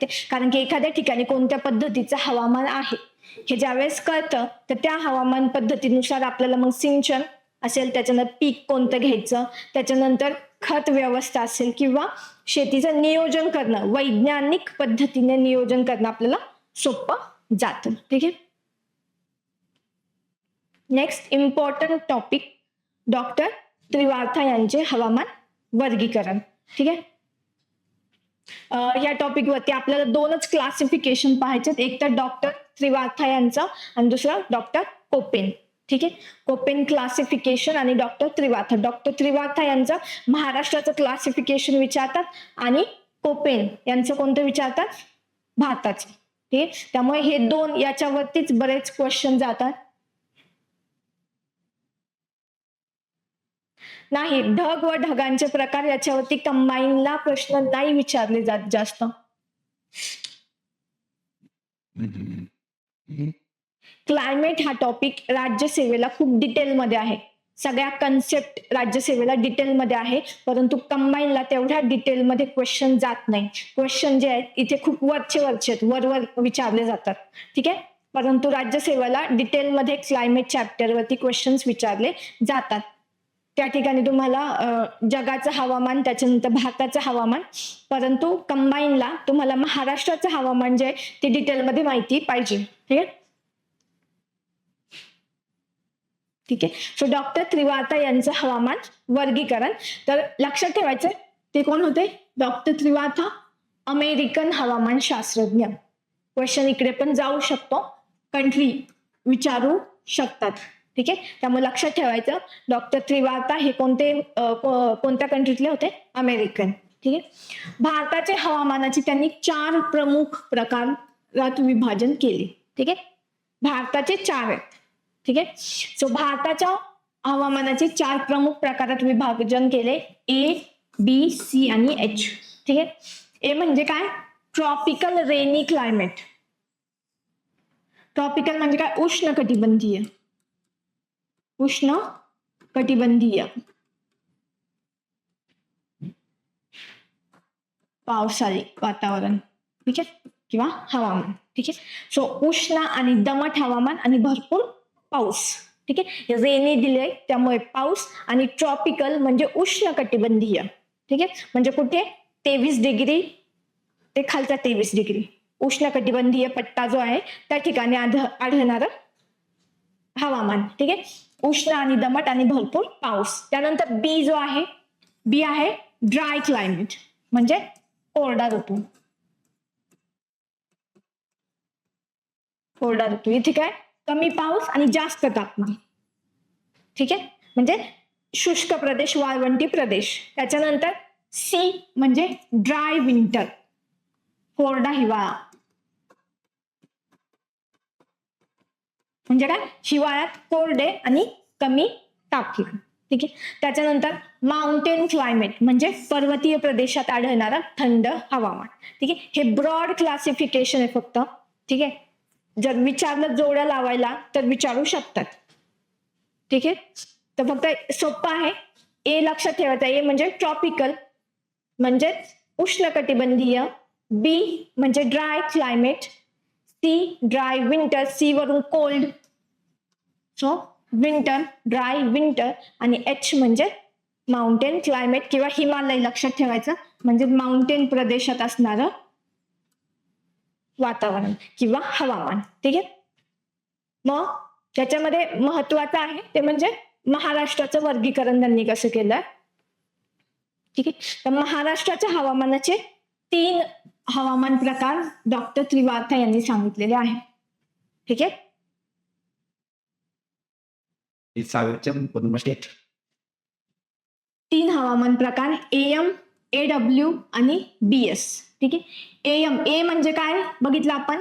लागते, कारण की एखाद्या ठिकाणी कोणत्या पद्धतीचं हवामान आहे हे ज्यावेळेस कळतं तर त्या हवामान पद्धतीनुसार आपल्याला मग सिंचन असेल, त्याच्यानंतर पीक कोणतं घ्यायचं, त्याच्यानंतर खत व्यवस्था असेल किंवा शेतीचं नियोजन करणं, वैज्ञानिक पद्धतीने नियोजन करणं आपल्याला सोपं जातं. ठीक आहे. नेक्स्ट इम्पॉर्टंट टॉपिक, डॉक्टर त्रिवार्था यांचे हवामान वर्गीकरण. ठीक आहे. या टॉपिक वरती आपल्याला दोनच क्लासिफिकेशन पाहायचे, एक तर डॉक्टर त्रिवार्था यांचा आणि दुसरा डॉक्टर कोपेन. ठीक आहे. कोपेन क्लासिफिकेशन आणि डॉक्टर त्रिवार्था. डॉक्टर त्रिवार्था यांचं महाराष्ट्राचं क्लासिफिकेशन विचारतात आणि कोपेन यांचं कोणतं विचारतात, भारताचं. ठीक आहे. त्यामुळे हे दोन याच्यावरतीच बरेच क्वेश्चन जातात. नाही, ढग व ढगांचे प्रकार याच्यावरती कंबाईनला प्रश्न नाही विचारले जात जास्त. क्लायमेट हा टॉपिक राज्यसेवेला खूप डिटेलमध्ये आहे, सगळ्या कन्सेप्ट राज्यसेवेला डिटेलमध्ये आहे, परंतु कंबाईनला तेवढ्या डिटेलमध्ये क्वेश्चन जात नाही. क्वेश्चन जे आहेत इथे खूप वरचे वरवर विचारले जातात. ठीक आहे. परंतु राज्यसेवेला डिटेलमध्ये क्लायमेट चॅप्टर वरती क्वेश्चन्स विचारले जातात. त्या ठिकाणी तुम्हाला जगाचं हवामान, त्याच्यानंतर भारताचं हवामान, परंतु कंबाईनला तुम्हाला महाराष्ट्राचं हवामान जे आहे ते डिटेलमध्ये माहिती पाहिजे. ठीक आहे. ठीक आहे. सो डॉक्टर त्रिवार्था यांचं हवामान वर्गीकरण, तर लक्षात ठेवायचं ते कोण होते, डॉक्टर त्रिवार्था अमेरिकन हवामान शास्त्रज्ञ. क्वेश्चन इकडे पण जाऊ शकतो, कंट्री विचारू शकतात. ठीक आहे. त्यामुळे लक्षात ठेवायचं डॉक्टर त्रिवार्था हे कोणत्या कंट्रीतले होते, अमेरिकन. ठीक आहे. भारताचे हवामानाचे त्यांनी 4 प्रमुख प्रकारात विभाजन केले. ठीक आहे. भारताचे 4 आहेत. ठीक आहे. सो भारताच्या हवामानाचे 4 प्रमुख प्रकारात विभाजन केले, ए, बी, सी आणि एच. ठीक आहे. ए म्हणजे काय, ट्रॉपिकल रेनी क्लायमेट. ट्रॉपिकल म्हणजे काय, उष्ण कटिबंधीय. उष्ण कटिबंधीय पावसाळी वातावरण. ठीक आहे, किंवा हवामान. ठीक आहे. सो उष्ण आणि दमट हवामान आणि भरपूर पाऊस. ठीक आहे. रेनी दिले त्यामुळे पाऊस, आणि ट्रॉपिकल म्हणजे उष्ण कटिबंधीय. ठीक आहे. म्हणजे कुठे 23 डिग्री ते खालचा 23 डिग्री उष्ण कटिबंधीय पट्टा जो आहे त्या ठिकाणी आढळणारं हवामान. ठीक आहे. उष्ण आणि दमट आणि भरपूर पाऊस. त्यानंतर बी जो आहे, बी आहे ड्राय क्लायमेट म्हणजे कोरडा ऋतू. कोरडा ऋतू इथे काय, कमी पाऊस आणि जास्त तापमान. ठीक आहे. म्हणजे शुष्क प्रदेश, वाळवंटी प्रदेश. त्याच्यानंतर सी म्हणजे ड्राय विंटर, कोरडा हिवाळा. म्हणजे काय, हिवाळ्यात कोरडे आणि कमी तापमान. ठीक आहे. त्याच्यानंतर माउंटेन क्लायमेट म्हणजे पर्वतीय प्रदेशात आढळणारा थंड हवामान. ठीक आहे. हे ब्रॉड क्लासिफिकेशन आहे फक्त. ठीक आहे. जर विचारलं जोड्या लावायला तर विचारू शकतात. ठीक आहे. तर फक्त सोपं आहे. ए लक्षात ठेवायचं, ए म्हणजे ट्रॉपिकल म्हणजे उष्णकटिबंधीय, बी म्हणजे dry climate, C dry winter, C वरून cold, so winter, dry winter, आणि एच म्हणजे माउंटेन क्लायमेट किंवा हिमालय. लक्षात ठेवायचं म्हणजे माउंटेन प्रदेशात असणारं वातावरण किंवा हवामान. ठीक आहे. मग त्याच्यामध्ये महत्वाचं आहे ते म्हणजे महाराष्ट्राचं वर्गीकरण त्यांनी कसं केलं. ठीक आहे. तर महाराष्ट्राच्या हवामानाचे 3 हवामान प्रकार डॉक्टर त्रिवार्था यांनी सांगितलेले आहे. ठीक आहे. तीन हवामान प्रकार, एएम, एडब्ल्यू आणि बीएस. ठीक आहे. एएम, ए म्हणजे काय बघितलं आपण,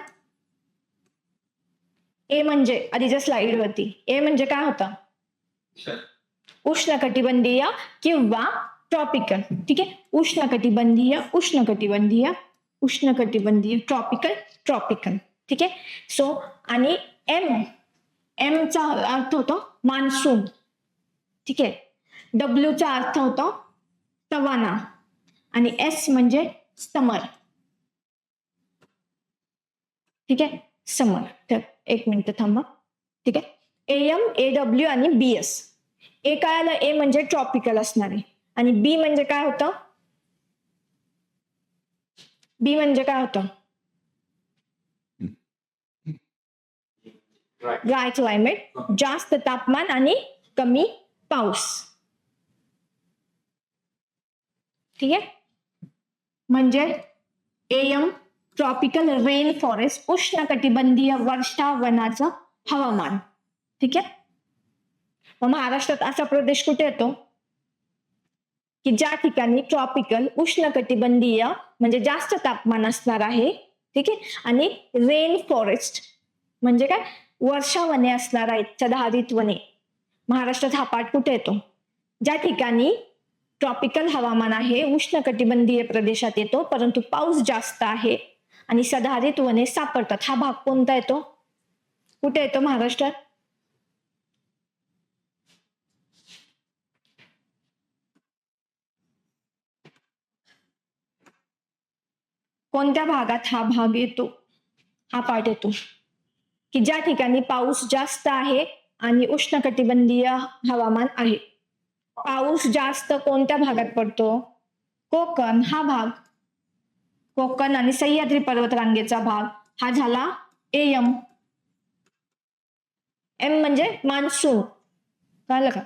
ए म्हणजे आधीच्या स्लाइड वरती ए म्हणजे काय होतं, उष्णकटिबंधीय किंवा ट्रॉपिकल. ठीक आहे. उष्णकटिबंधीय, उष्णकटिबंधीय, उष्णकटिबंधीय, ट्रॉपिकल, ट्रॉपिकल. ठीक आहे. सो आणि एम, एम चा अर्थ होतो मान्सून. ठीक आहे. डब्ल्यू चा अर्थ होतो सवाना आणि एस म्हणजे समर. ठीक आहे, समर. तर एक मिनिट थांबा. ठीक आहे, AM, AW आणि BS. ए काय आलं, ए म्हणजे ट्रॉपिकल असणार आहे आणि बी म्हणजे काय होतं, बी म्हणजे काय होतं, ड्राय क्लायमेट, जास्त तापमान आणि कमी पाऊस. ठीक आहे, म्हणजे AM ट्रॉपिकल रेन फॉरेस्ट, उष्णकटिबंधीय वर्षावनाचं हवामान. ठीक आहे, मग महाराष्ट्रात असा प्रदेश कुठे येतो की ज्या ठिकाणी ट्रॉपिकल उष्णकटिबंधीय म्हणजे जास्त तापमान असणार आहे. ठीक आहे, आणि रेन फॉरेस्ट म्हणजे काय, वर्षावने असणार आहेत, सदाहरित वने. महाराष्ट्रात हा पाठ कुठे येतो, ज्या ठिकाणी ट्रॉपिकल हवामान आहे, उष्णकटिबंधीय प्रदेशात येतो, परंतु पाऊस जास्त आहे आणि सदाहरित वने सापडतात. हा भाग कोणता येतो, कुठे येतो महाराष्ट्रात, कोणत्या भागात हा भाग येतो, हा पाठ येतो की ज्या ठिकाणी पाऊस जास्त आहे आणि उष्णकटिबंधीय हवामान आहे. पाऊस जास्त कोणत्या भागात पडतो, कोकण हा भाग, कोकण आणि सह्याद्री पर्वतरांगेचा भाग हा झाला AM. M म्हणजे मान्सून, कळलं का,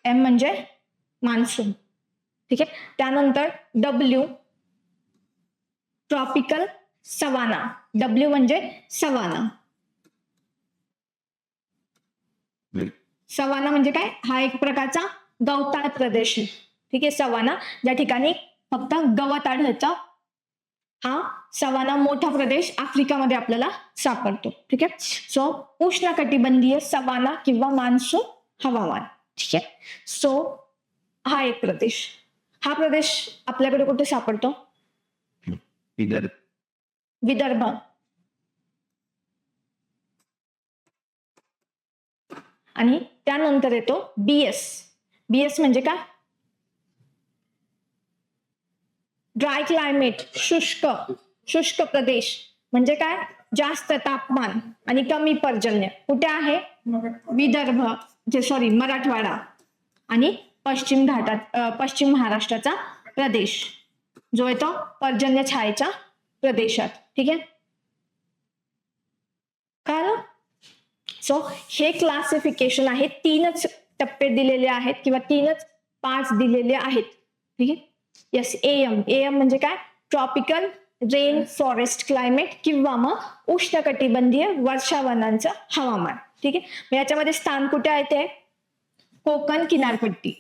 M म्हणजे मान्सून. ठीक आहे, त्यानंतर W ट्रॉपिकल सवाना, W म्हणजे सवाना. सवाना म्हणजे काय, हा एक प्रकारचा गवताळ प्रदेश आहे. ठीक आहे, सवाना ज्या ठिकाणी फक्त गवत आढळतं, हा सवाना मोठा प्रदेश आफ्रिकामध्ये आपल्याला सापडतो. ठीक आहे, सो उष्णकटिबंधीय सवाना किंवा मान्सून हवामान. ठीक आहे, सो हा एक प्रदेश, हा प्रदेश आपल्याकडे कुठे सापडतो, विदर्भ. आणि त्यानंतर येतो BS. BS म्हणजे काय, ड्राय क्लायमेट, शुष्क प्रदेश म्हणजे काय, जास्त तापमान आणि कमी पर्जन्य. कुठे आहे, विदर्भ, मराठवाडा आणि पश्चिम घाटात, पश्चिम महाराष्ट्राचा प्रदेश जो येतो पर्जन्य छायेच्या प्रदेशात. ठीक आहे, कारण सो हे क्लासिफिकेशन आहे, तीनच टप्पे दिलेले आहेत किंवा तीनच पार्ट दिलेले आहेत. ठीक आहे, येस, AM म्हणजे काय, ट्रॉपिकल रेन फॉरेस्ट क्लायमेट किंवा मग उष्णकटिबंधीय वर्षावनांचं हवामान. ठीक आहे, याच्यामध्ये स्थान कुठे आहे, ते कोकण किनारपट्टी.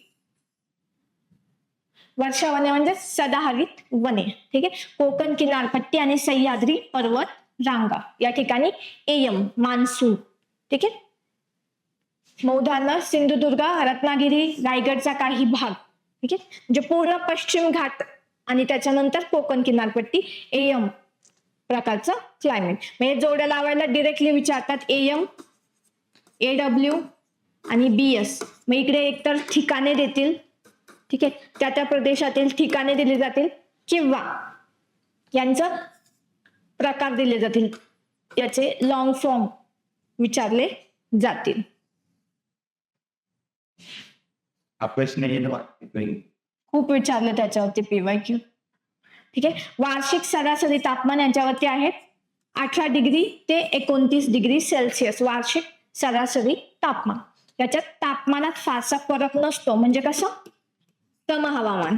वर्षावने म्हणजे सदाहरित वने. ठीक आहे, कोकण किनारपट्टी आणि सह्याद्री पर्वत रांगा या ठिकाणी AM मान्सून. ठीक आहे, मग उदाहरण सिंधुदुर्ग, रत्नागिरी, रायगडचा काही भाग. ठीक आहे, म्हणजे पूर्ण पश्चिम घाट आणि त्याच्यानंतर कोकण किनारपट्टी, AM प्रकारचं क्लायमेट. म्हणजे जोड्या लावायला डिरेक्टली विचारतात, AM, AW आणि BS. मग इकडे एकतर ठिकाणे देतील. ठीक आहे, त्या त्या प्रदेशातील ठिकाणे दिली जातील किंवा यांचं प्रकार दिले जातील, याचे लॉंग फॉर्म विचारले जातील. खूप विचारले त्याच्यावरती PYQ. ठीक आहे, वार्षिक सरासरी तापमान यांच्यावरती आहेत 18 डिग्री ते 29 डिग्री सेल्सिअस वार्षिक सरासरी तापमान. त्याच्यात तापमानात फारसा फरक नसतो, म्हणजे कसं, सम हवामान.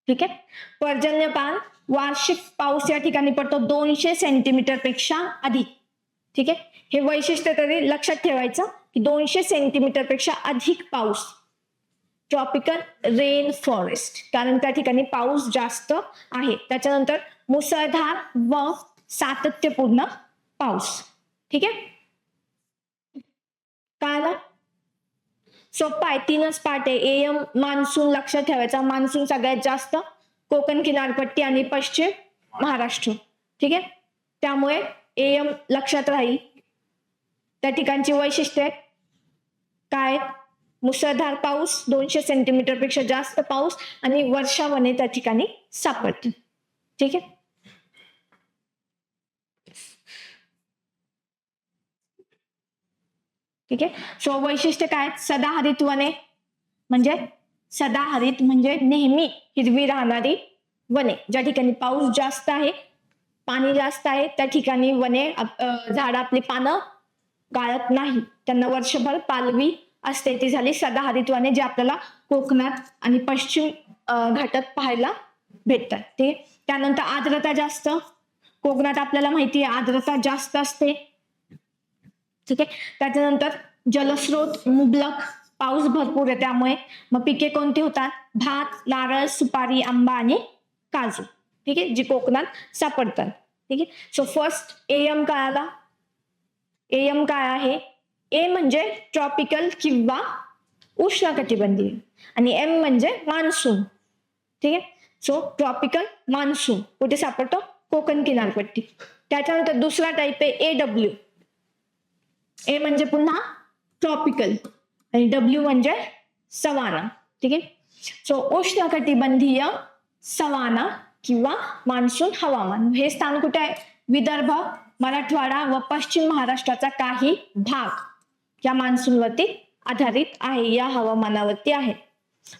ठीक आहे, पर्जन्यमान, वार्षिक पाऊस या ठिकाणी पडतो 200 सेंटीमीटर पेक्षा अधिक. ठीक आहे, हे वैशिष्ट्य तरी लक्षात ठेवायचं की 200 सेंटीमीटर पेक्षा अधिक पाऊस ट्रॉपिकल रेन फॉरेस्ट, कारण त्या ठिकाणी पाऊस जास्त आहे. त्याच्यानंतर मुसळधार व सातत्यपूर्ण पाऊस. ठीक आहे, कळलं, सोपं आहे, तीनच पार्ट आहे. AM मान्सून लक्षात ठेवायचा, मान्सून सगळ्यात जास्त कोकण किनारपट्टी आणि पश्चिम महाराष्ट्र. ठीक आहे, त्यामुळे AM लक्षात राहील. त्या ठिकाणची वैशिष्ट्ये काय, मुसळधार पाऊस, 200 सेंटीमीटर पेक्षा जास्त पाऊस आणि वर्षा वने त्या ठिकाणी सापडतील. ठीक आहे. ठीक आहे. सो वैशिष्ट्य काय? सदाहरित वने म्हणजे सदाहरित म्हणजे नेहमी हिरवी राहणारी वने. ज्या ठिकाणी पाऊस जास्त आहे, पाणी जास्त आहे, त्या ठिकाणी वने झाड आपली पानं गाळत नाही, त्यांना वर्षभर पालवी असते. ती झाली सदाहरित वने, जे आपल्याला कोकणात आणि पश्चिम घाटात पाहायला भेटतात. ते त्यानंतर आर्द्रता जास्त. कोकणात आपल्याला माहिती आहे आर्द्रता जास्त असते. ठीक आहे. त्याच्यानंतर जलस्रोत मुबलक, पाऊस भरपूर आहे त्यामुळे. मग पिके कोणती होतात? भात, नारळ, सुपारी, आंबा आणि काजू. ठीक आहे, जी कोकणात सापडतात. ठीक आहे. सो फर्स्ट एएम काय आला? एएम काय आहे? ए म्हणजे ट्रॉपिकल किंवा उष्णकटिबंधीय आणि एम म्हणजे मान्सून. ठीक आहे. सो ट्रॉपिकल मान्सून कुठे सापडतो? कोकण किनारपट्टी. त्याच्यानंतर दुसरा टाइप आहे एडब्ल्यू. ए म्हणजे पुन्हा ट्रॉपिकल आणि डब्ल्यू म्हणजे सवाना. ठीक आहे. सो उष्णकटिबंधीय सवाना किंवा मान्सून हवामान. हे स्थान कुठे आहे? विदर्भ, मराठवाडा व पश्चिम महाराष्ट्राचा काही भाग या मान्सूनवरती आधारित आहे, या हवामानावरती आहे.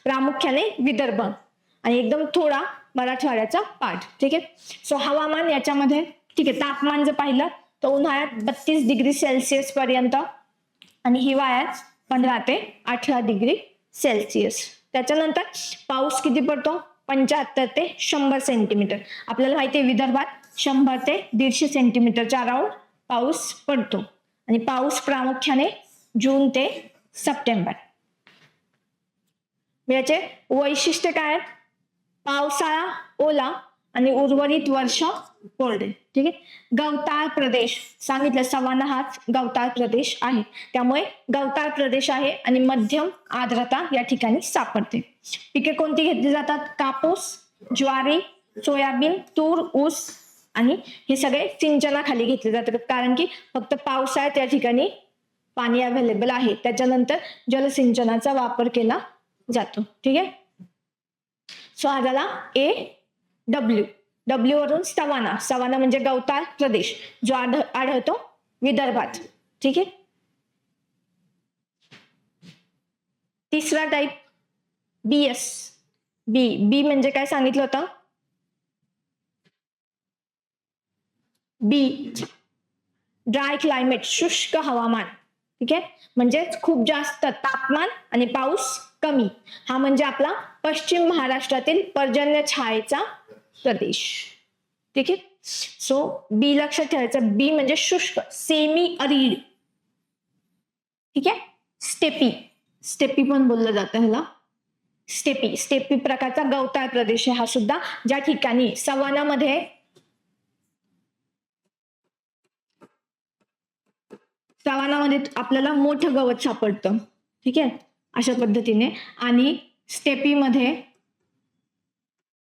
प्रामुख्याने विदर्भ आणि एकदम थोडा मराठवाड्याचा पार्ट. ठीक आहे. सो हवामान याच्यामध्ये ठीक आहे, तापमान जर पाहिलं तर उन्हाळ्यात 32 डिग्री सेल्सिअस पर्यंत आणि हिवाळ्यात 15 ते 18 डिग्री सेल्सिअस. त्याच्यानंतर पाऊस किती पडतो? 75 ते 100 सेंटीमीटर. आपल्याला माहिती आहे विदर्भात 100 ते 150 सेंटीमीटरच्या अराउंड पाऊस पडतो आणि पाऊस प्रामुख्याने जून ते सप्टेंबर. याचे वैशिष्ट्य काय? पावसाळा ओला आणि उर्वरित वर्ष कोरडे. ठीक आहे. गवताळ प्रदेश सांगितलं, सवाना हाच गवताळ प्रदेश आहे, त्यामुळे गवताळ प्रदेश आहे आणि मध्यम आर्द्रता या ठिकाणी सापडते. पिके कोणती घेतली जातात? कापूस, ज्वारी, सोयाबीन, तूर, ऊस आणि हे सगळे सिंचनाखाली घेतले जातात, कारण की फक्त पावसाळ्यात या ठिकाणी पाणी अवेलेबल आहे. त्याच्यानंतर जलसिंचनाचा वापर केला जातो. ठीक आहे. सो हा झाला ए डब्ल्यू. डब्ल्यू वरून सवाना. सवाना म्हणजे गवताळ प्रदेश, जो आढळतो विदर्भात. ठीक आहे. तिसरा टाइप बीएस. बी. बी म्हणजे काय सांगितलं होतं? बी ड्राय क्लायमेट, शुष्क हवामान. ठीक आहे. म्हणजे खूप जास्त तापमान आणि पाऊस कमी. हा म्हणजे आपला पश्चिम महाराष्ट्रातील पर्जन्य छायेचा प्रदेश. ठीक आहे. सो बी लक्षात ठेवायचं. बी म्हणजे शुष्क, सेमी अरिड. ठीक आहे. स्टेपी, स्टेपी पण बोललं जातं ह्याला. स्टेपी, स्टेपी प्रकारचा गवताळ प्रदेश आहे हा सुद्धा, ज्या ठिकाणी सवानामध्ये आपल्याला मोठं गवत सापडतं. ठीक आहे, अशा पद्धतीने. आणि स्टेपीमध्ये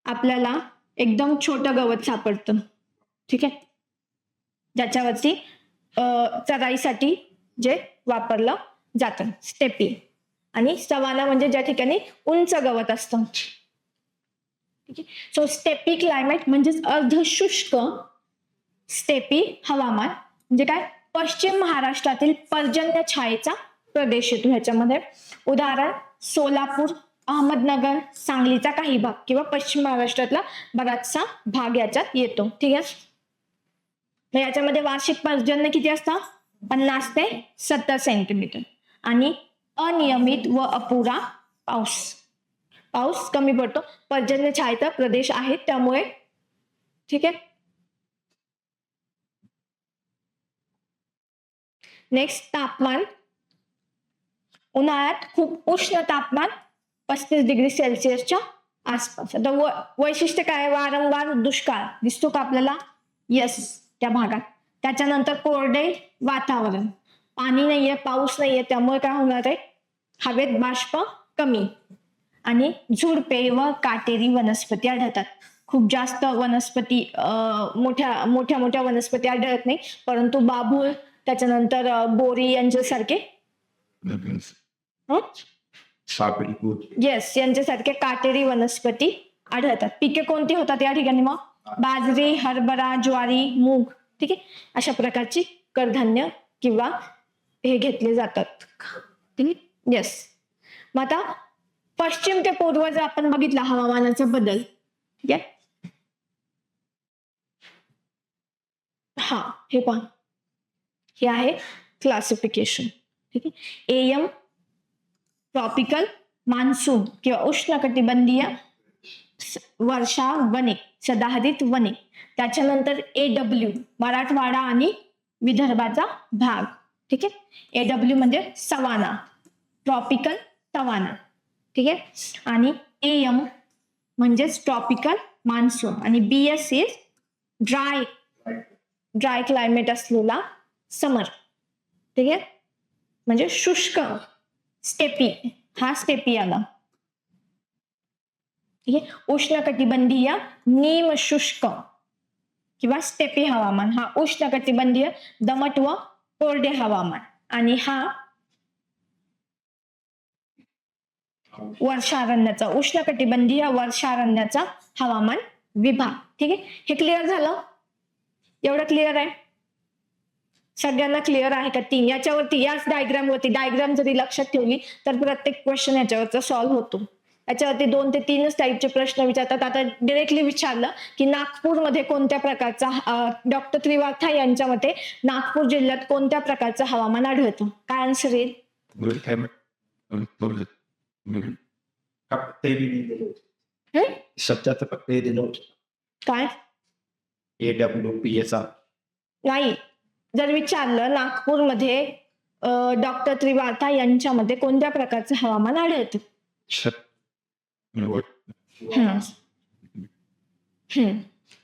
आपल्याला एकदम छोटं गवत सापडतं. ठीक आहे, ज्याच्यावरती चराईसाठी जे वापरलं जातं, स्टेपी. आणि सवाना म्हणजे ज्या ठिकाणी उंच गवत असतं. ठीक आहे. सो स्टेपी क्लायमेट म्हणजेच अर्धशुष्क स्टेपी हवामान म्हणजे काय? पश्चिम महाराष्ट्रातील पर्जन्य छायेचा प्रदेश येतो ह्याच्यामध्ये. उदाहरण सोलापूर, अहमदनगर, सांगलीचा काही भाग किंवा पश्चिम महाराष्ट्रातला बराचसा भाग याच्यात येतो. ठीक आहे. मग याच्यामध्ये वार्षिक पर्जन्य किती असतं? 50 ते 70 सेंटीमीटर. आणि अनियमित व अपुरा पाऊस कमी पडतो. पर्जन्य छायेचा प्रदेश आहे त्यामुळे. ठीक आहे. नेक्स्ट तापमान. उन्हाळ्यात खूप उष्ण तापमान 35 डिग्री सेल्सिअसच्या आसपास. आता वैशिष्ट्य काय? वारंवार दुष्काळ दिसतो का आपल्याला? यस, त्या भागात. त्याच्यानंतर कोरडे वातावरण, पाणी नाहीये, पाऊस नाहीये, त्यामुळे काय होणार आहे? हवेत बाष्प कमी. आणि झुडपे व काटेरी वनस्पती आढळतात. खूप जास्त वनस्पती, मोठ्या मोठ्या वनस्पती आढळत नाही, परंतु बाभूळ, त्याच्यानंतर बोरी यांच्यासारखे येस, यांच्यासारख्या काटेरी वनस्पती आढळतात. पिके कोणती होतात या ठिकाणी? मग बाजरी, हरभरा, ज्वारी, मूग. ठीक आहे, अशा प्रकारची कडधान्य किंवा हे घेतले जातात. ठीक आहे, येस. मग आता पश्चिम ते पूर्व जर आपण बघितला हवामानाचा बदल, ठीक आहे, हा हे पहा, हे आहे क्लासिफिकेशन. ठीक आहे, एम ट्रॉपिकल मान्सून किंवा उष्णकटिबंधीय वर्षा वने, सदाहरित वने. त्याच्यानंतर AW मराठवाडा आणि विदर्भाचा भाग. ठीक आहे, AW म्हणजे सवाना, ट्रॉपिकल सवाना. ठीक आहे, आणि AM म्हणजेच ट्रॉपिकल मान्सून, आणि BS इज ड्राय क्लायमेट असलेला समर. ठीक आहे, म्हणजे शुष्क स्टेपी, हा स्टेपी आला. ठीक आहे, उष्णकटिबंधीय निम शुष्क किंवा स्टेपी हवामान, हा उष्णकटिबंधीय दमट व कोरडे हवामान. आणि हा वर्षारण्याचा, उष्णकटिबंधीय वर्षारण्याचा हवामान विभाग. ठीक आहे, हे क्लिअर झालं? एवढं क्लिअर आहे? सगळ्यांना क्लिअर आहे का? तीन याच्यावरती, याच डायग्राम वरती, डायग्राम जरी लक्षात ठेवली तर प्रत्येक क्वेश्चन याच्यावरचा सॉल्व्ह होतो. याच्यावरती 2 ते 3च टाईपचे प्रश्न विचारतात. आता डिरेक्टली विचारलं की नागपूरमध्ये कोणत्या प्रकारचा, डॉक्टर त्रिवाथा यांच्या मते नागपूर जिल्ह्यात कोणत्या प्रकारचं हवामान आढळतं? काय आन्सर येईल? काय? AWPSR. नाही, जर विचारलं नागपूरमध्ये डॉक्टर त्रिवाथा यांच्यामध्ये कोणत्या प्रकारचं हवामान आढळतं?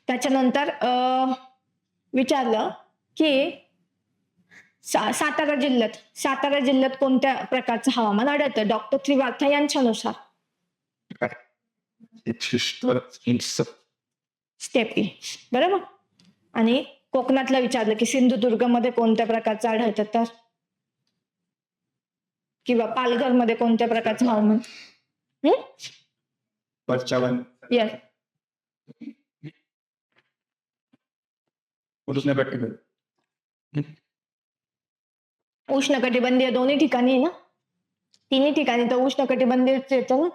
त्याच्यानंतर विचारलं की सातारा जिल्ह्यात कोणत्या प्रकारचं हवामान आढळतं डॉक्टर त्रिवाथा यांच्यानुसार? स्टेपी, बरोबर. आणि कोकणातलं विचारलं की सिंधुदुर्ग मध्ये कोणत्या प्रकारचं आढळतं तर, किंवा पालघर मध्ये कोणत्या प्रकारचं हवामान? येस, उष्णकटिबंधीय दोन्ही ठिकाणी आहे ना, तिन्ही ठिकाणी तर उष्णकटिबंधीयच येतं ना.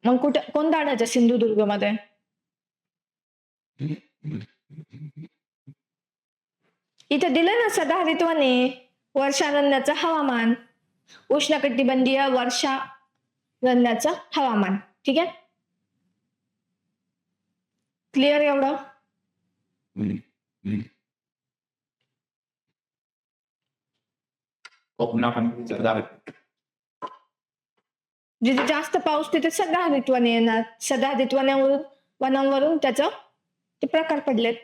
मग कुठं कोणतं आढळतं सिंधुदुर्ग मध्ये? इथे दिलं ना, सदाहरित वने, वर्षारण्याचं हवामान, उष्णकटिबंधीय वर्षारण्याचं हवामान. ठीक आहे, क्लिअर एवढं? जिथे जास्त पाऊस तिथे सदाहरित वने येणार. सदाहरित वनांवरून त्याचं ते प्रकार पडलेत.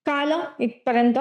कळालं इथपर्यंत?